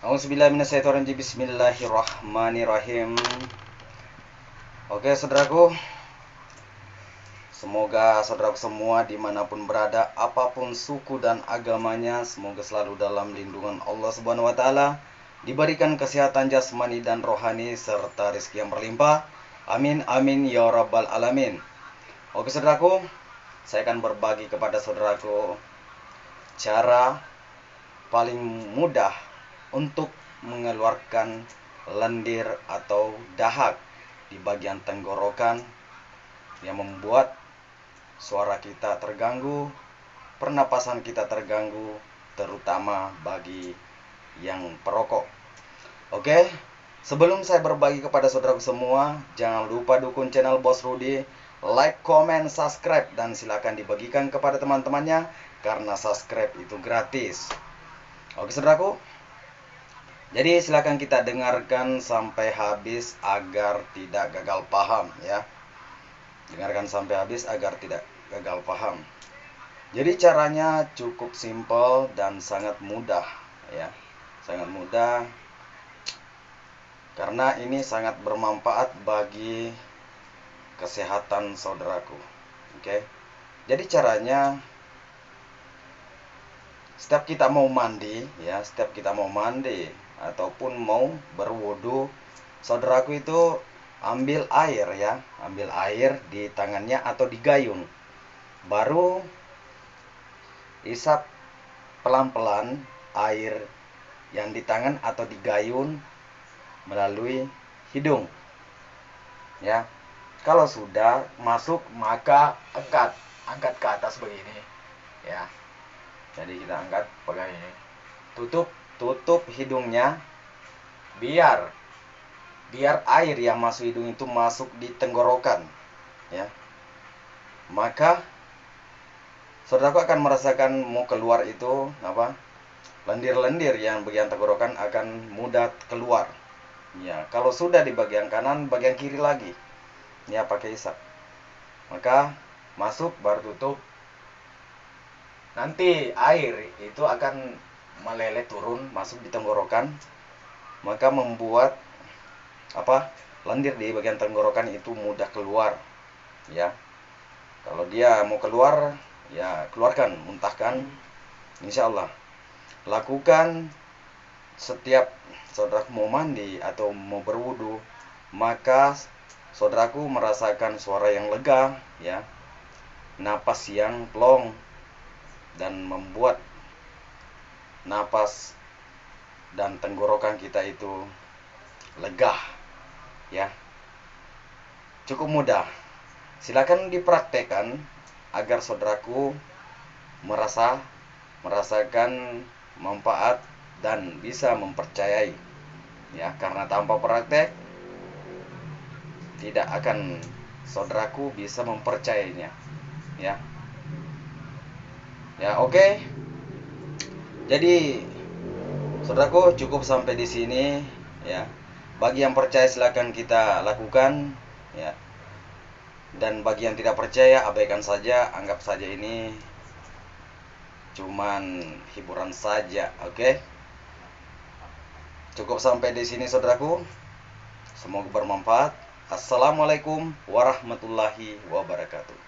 Auzubillahiminasyaitonirrajim. Bismillahirrahmanirrahim. Oke saudaraku, semoga saudaraku semua dimanapun berada, apapun suku dan agamanya, semoga selalu dalam lindungan Allah Subhanahu wa Ta'ala, diberikan kesehatan jasmani dan rohani serta rezeki yang berlimpah. Amin amin ya rabbal alamin. Oke saudaraku, saya akan berbagi kepada saudaraku cara paling mudah untuk mengeluarkan lendir atau dahak di bagian tenggorokan yang membuat suara kita terganggu, pernapasan kita terganggu, terutama bagi yang perokok. Oke, sebelum saya berbagi kepada saudaraku semua, jangan lupa dukung channel Bos Rudy, like, comment, subscribe, dan silakan dibagikan kepada teman-temannya karena subscribe itu gratis. Oke saudaraku, jadi silakan kita dengarkan sampai habis agar tidak gagal paham ya. Dengarkan sampai habis agar tidak gagal paham. Jadi caranya cukup simpel dan sangat mudah ya. Sangat mudah. Karena ini sangat bermanfaat bagi kesehatan saudaraku. Oke. Jadi caranya, setiap kita mau mandi ya, setiap kita mau mandi ataupun mau berwudu, saudaraku itu ambil air ya, ambil air di tangannya atau di gayung, baru isap pelan-pelan air yang di tangan atau di gayung melalui hidung ya. Kalau sudah masuk maka angkat ke atas begini ya. Jadi kita angkat, pegang ini, tutup hidungnya, biar air yang masuk hidung itu masuk di tenggorokan ya. Maka saudaraku akan merasakan mau keluar itu lendir-lendir yang bagian tenggorokan akan mudah keluar ya. Kalau sudah di bagian kanan, bagian kiri lagi ya, pakai isap, maka masuk baru tutup. Nanti air itu akan meleleh turun masuk di tenggorokan, maka membuat lendir di bagian tenggorokan itu mudah keluar ya. Kalau dia mau keluar ya, keluarkan, muntahkan. Insya Allah lakukan setiap saudaraku mau mandi atau mau berwudu, maka saudaraku merasakan suara yang lega ya, napas yang plong, dan membuat napas dan tenggorokan kita itu lega ya. Cukup mudah, silakan dipraktekkan agar saudaraku merasakan manfaat dan bisa mempercayai ya. Karena tanpa praktek tidak akan saudaraku bisa mempercayainya ya. Ya oke. Jadi saudaraku, cukup sampai di sini ya. Bagi yang percaya silakan kita lakukan ya. Dan bagi yang tidak percaya, abaikan saja, anggap saja ini cuman hiburan saja, oke? Cukup sampai di sini saudaraku. Semoga bermanfaat. Assalamualaikum warahmatullahi wabarakatuh.